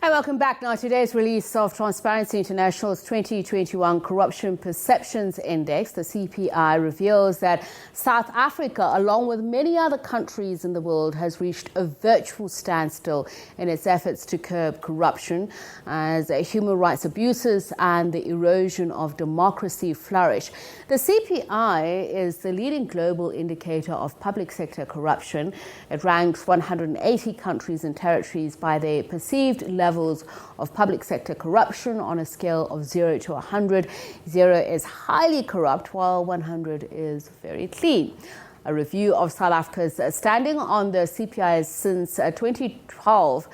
Hi, welcome back. Now, today's release of Transparency International's 2021 Corruption Perceptions Index, the CPI, reveals that South Africa, along with many other countries in the world, has reached a virtual standstill in its efforts to curb corruption as human rights abuses and the erosion of democracy flourish. The CPI is the leading global indicator of public sector corruption. It ranks 180 countries and territories by their perceived levels of public sector corruption on a scale of 0 to 100. 0 is highly corrupt, while 100 is very clean. A review of South Africa's standing on the CPI since 2012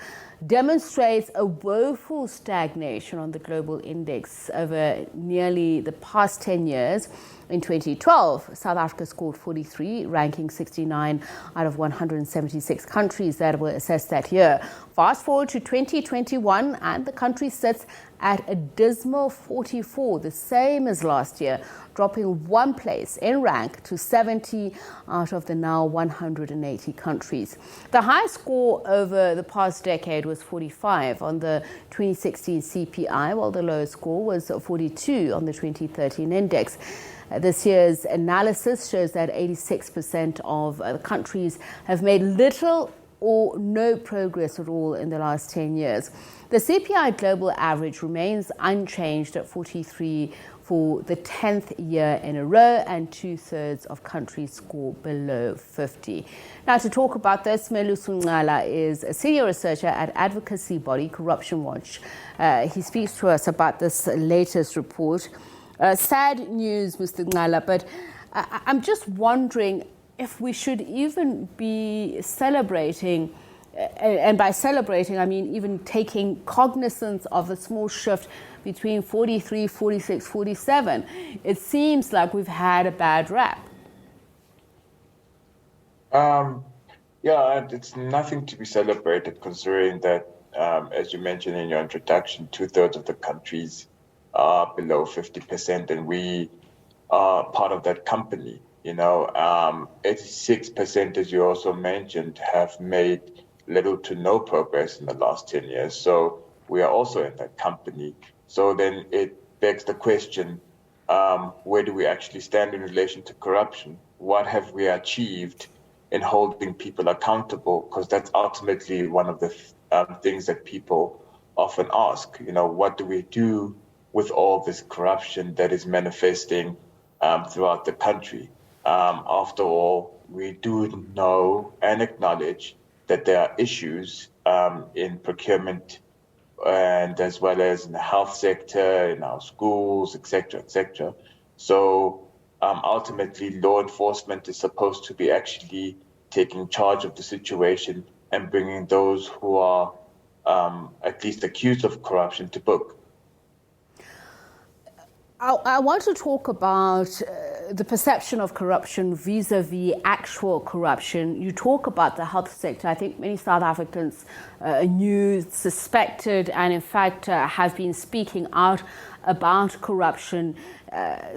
demonstrates a woeful stagnation on the global index over nearly the past 10 years. In 2012, South Africa scored 43, ranking 69 out of 176 countries that were assessed that year. Fast forward to 2021, and the country sits at a dismal 44, the same as last year, dropping one place in rank to 70 out of the now 180 countries. The high score over the past decade was 45 on the 2016 CPI, while the lowest score was 42 on the 2013 index. This year's analysis shows that 86% of the countries have made little or no progress at all in the last 10 years. The CPI global average remains unchanged at 43 for the 10th year in a row, and 2/3 of countries score below 50. Now, to talk about this, Melusi Ncala is a senior researcher at advocacy body Corruption Watch. He speaks to us about this latest report. Sad news, Mr. Ncala, but I'm just wondering if we should even be celebrating, and by celebrating I mean even taking cognizance of the small shift between 43, 46, 47. It seems like we've had a bad rap. Yeah, it's nothing to be celebrated, considering that, as you mentioned in your introduction, 2/3 of the countries are below 50%, and we are part of that company. 86%, as you also mentioned, have made little to no progress in the last 10 years. So we are also in that company. So then it begs the question, where do we actually stand in relation to corruption? What have we achieved in holding people accountable? Because that's ultimately one of the things that people often ask. What do we do with all this corruption that is manifesting throughout the country? After all, we do know and acknowledge that there are issues in procurement, and as well as in the health sector, in our schools, etc., etc. So ultimately, law enforcement is supposed to be actually taking charge of the situation and bringing those who are at least accused of corruption to book. I want to talk about the perception of corruption vis-a-vis actual corruption. You talk about the health sector. I think many South Africans knew, suspected, and in fact have been speaking out about corruption,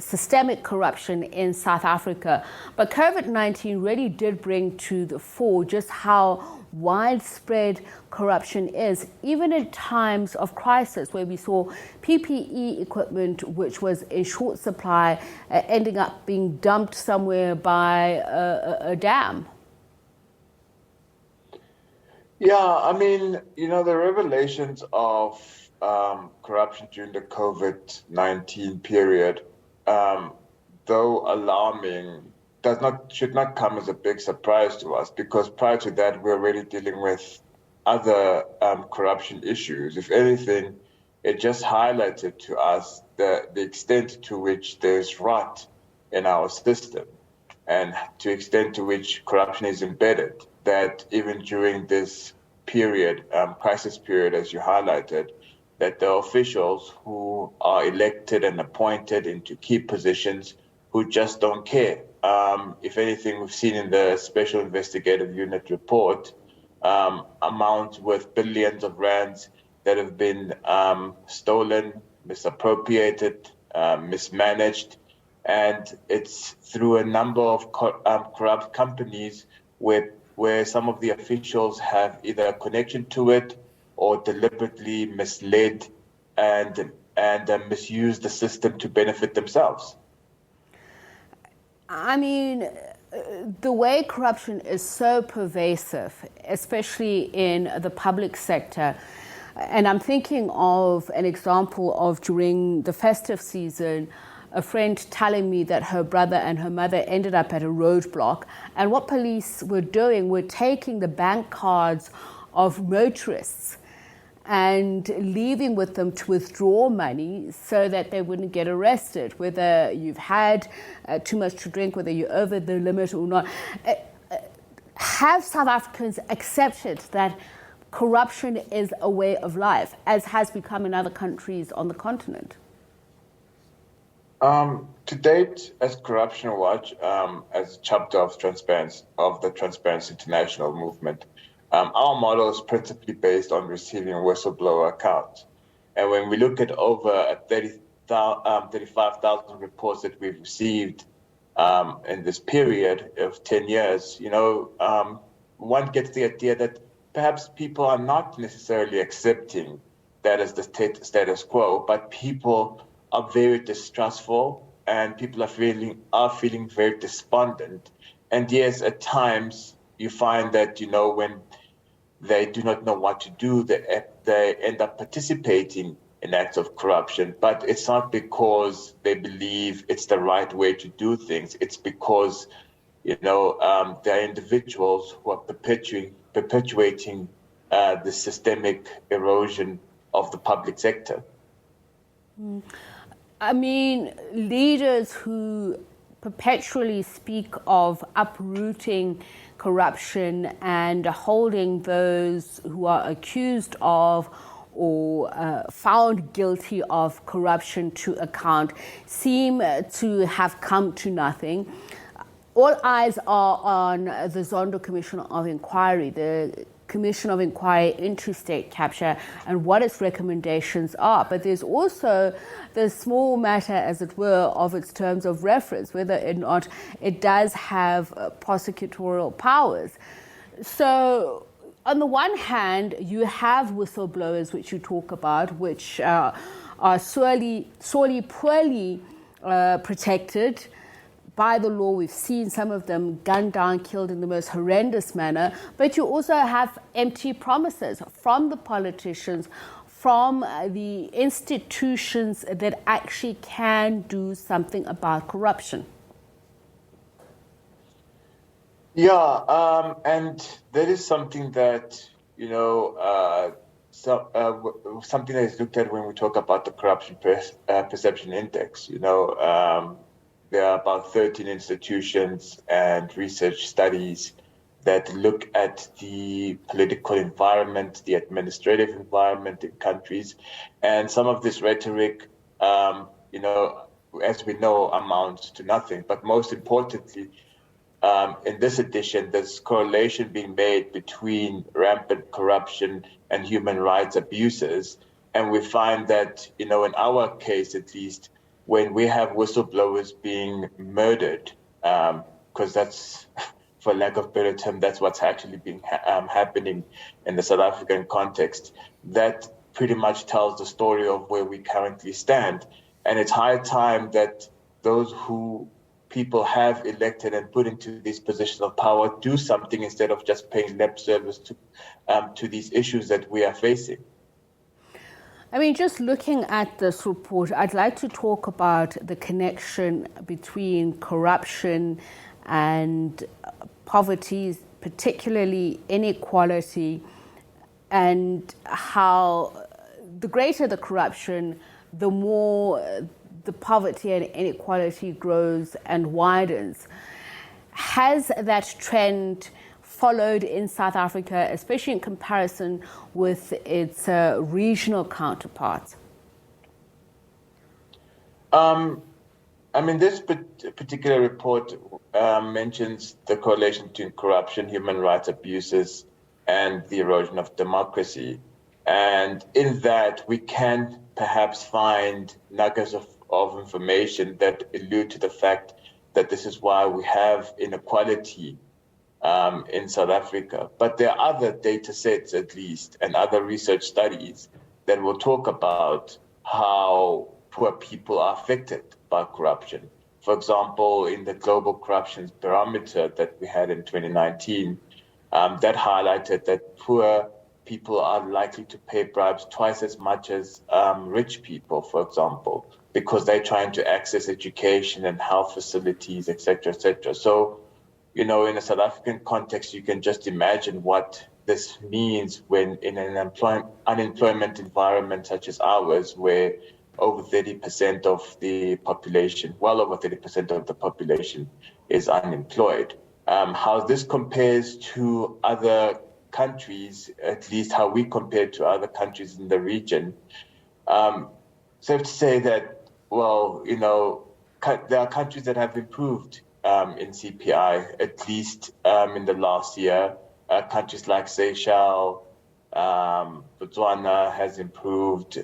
systemic corruption in South Africa. But COVID-19 really did bring to the fore just how widespread corruption is, even in times of crisis, where we saw PPE equipment, which was in short supply, ending up being dumped somewhere by a dam. Yeah, I mean, the revelations of corruption during the COVID-19 period, though alarming, should not come as a big surprise to us, because prior to that, we're already dealing with other corruption issues. If anything, it just highlighted to us the extent to which there's rot in our system, and to the extent to which corruption is embedded, that even during this period, crisis period, as you highlighted, that the officials who are elected and appointed into key positions who just don't care. If anything, we've seen in the Special Investigative Unit report amounts worth billions of rands that have been stolen, misappropriated, mismanaged, and it's through a number of corrupt companies where some of the officials have either a connection to it or deliberately misled and misuse the system to benefit themselves. I mean, the way corruption is so pervasive, especially in the public sector, and I'm thinking of an example of during the festive season, a friend telling me that her brother and her mother ended up at a roadblock, and what police were doing were taking the bank cards of motorists and leaving with them to withdraw money so that they wouldn't get arrested, whether you've had too much to drink, whether you're over the limit or not. Have South Africans accepted that corruption is a way of life, as has become in other countries on the continent? To date, as Corruption Watch, as a chapter of the Transparency International movement, our model is principally based on receiving whistleblower accounts. And when we look at over 35,000 reports that we've received in this period of 10 years, one gets the idea that perhaps people are not necessarily accepting that as the status quo, but people are very distrustful and people are feeling very despondent. And yes, at times you find that, when they do not know what to do, they end up participating in acts of corruption. But it's not because they believe it's the right way to do things. It's because, there are individuals who are perpetuating the systemic erosion of the public sector. I mean, leaders who perpetually speak of uprooting corruption and holding those who are accused of or found guilty of corruption to account seem to have come to nothing. All eyes are on the Zondo Commission of Inquiry, the Commission of Inquiry into state capture and what its recommendations are. But there's also the small matter, as it were, of its terms of reference, whether or not it does have prosecutorial powers. So on the one hand, you have whistleblowers, which you talk about, which are sorely poorly protected by the law. We've seen some of them gunned down, killed in the most horrendous manner. But you also have empty promises from the politicians, from the institutions that actually can do something about corruption. Yeah, and that is something that, something that is looked at when we talk about the Corruption Perception Index. There are about 13 institutions and research studies that look at the political environment, the administrative environment in countries. And some of this rhetoric, as we know, amounts to nothing. But most importantly, in this edition, there's correlation being made between rampant corruption and human rights abuses. And we find that, in our case at least, when we have whistleblowers being murdered, because that's, for lack of a better term, that's what's actually been happening in the South African context, that pretty much tells the story of where we currently stand. And it's high time that those who people have elected and put into these positions of power do something instead of just paying lip service to these issues that we are facing. I mean, just looking at this report, I'd like to talk about the connection between corruption and poverty, particularly inequality, and how the greater the corruption, the more the poverty and inequality grows and widens. Has that trend followed in South Africa, especially in comparison with its regional counterparts? This particular report mentions the correlation between corruption, human rights abuses, and the erosion of democracy. And in that, we can perhaps find nuggets of information that allude to the fact that this is why we have inequality in South Africa. But there are other data sets, at least, and other research studies that will talk about how poor people are affected by corruption. For example, in the Global Corruption Barometer that we had in 2019, that highlighted that poor people are likely to pay bribes twice as much as rich people, for example, because they're trying to access education and health facilities, et cetera, et cetera. So, in a South African context, you can just imagine what this means when in an unemployment environment such as ours, where over 30% of the population, well over 30% of the population is unemployed. How this compares to other countries, at least how we compare to other countries in the region. So I have to say that, well, there are countries that have improved in CPI, at least in the last year. Countries like Seychelles, Botswana has improved,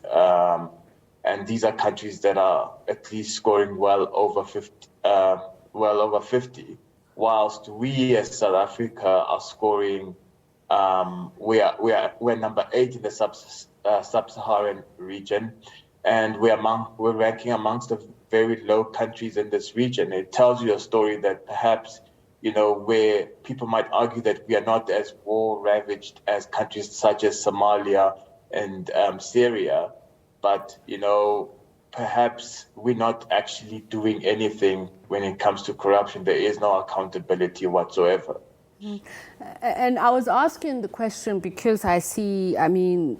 and these are countries that are at least scoring well over 50. Whilst we as South Africa are scoring, we're number 8 in the sub-Saharan region, and we're ranking amongst the very low countries in this region. It tells you a story that perhaps, where people might argue that we are not as war-ravaged as countries such as Somalia and Syria, but, perhaps we're not actually doing anything when it comes to corruption. There is no accountability whatsoever. And I was asking the question because I see,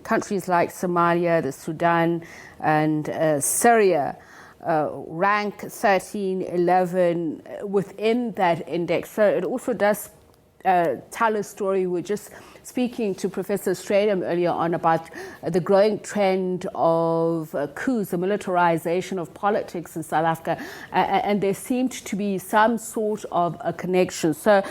countries like Somalia, the Sudan, and Syria rank 13, 11 within that index. So it also does tell a story. We're just speaking to Professor Stradham earlier on about the growing trend of coups, the militarization of politics in South Africa, and there seemed to be some sort of a connection. So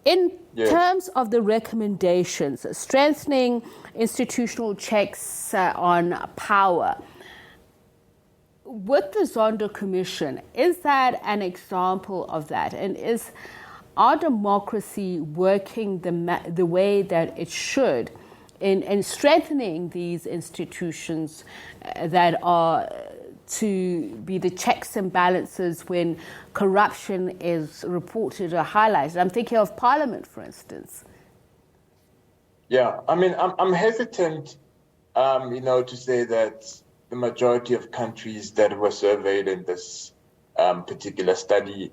in terms of the recommendations, strengthening institutional checks on power, with the Zondo Commission, is that an example of that? And is our democracy working the way that it should in strengthening these institutions that are to be the checks and balances when corruption is reported or highlighted? I'm thinking of Parliament, for instance. Yeah, I'm hesitant, to say that the majority of countries that were surveyed in this particular study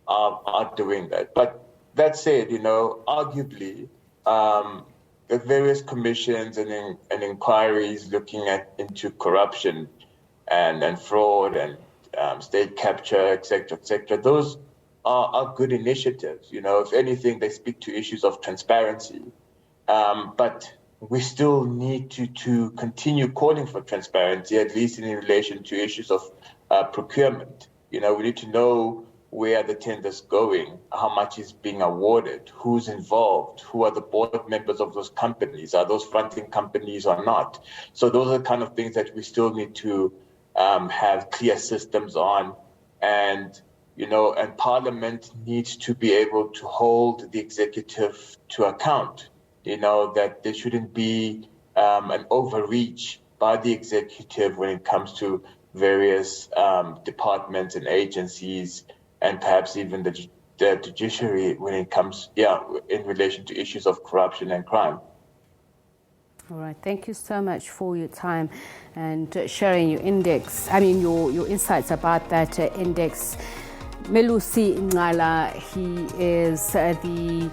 are doing that. But that said, arguably, the various commissions and inquiries looking into corruption and fraud and state capture, et cetera, those are good initiatives. If anything, they speak to issues of transparency. But we still need to continue calling for transparency, at least in relation to issues of procurement. We need to know where the tender's going, how much is being awarded, who's involved, who are the board members of those companies, are those fronting companies or not? So those are the kind of things that we still need to have clear systems on. And Parliament needs to be able to hold the executive to account. That there shouldn't be an overreach by the executive when it comes to various departments and agencies, and perhaps even the judiciary when it comes, in relation to issues of corruption and crime. All right. Thank you so much for your time and sharing your your insights about that index. Melusi Ncala, he is the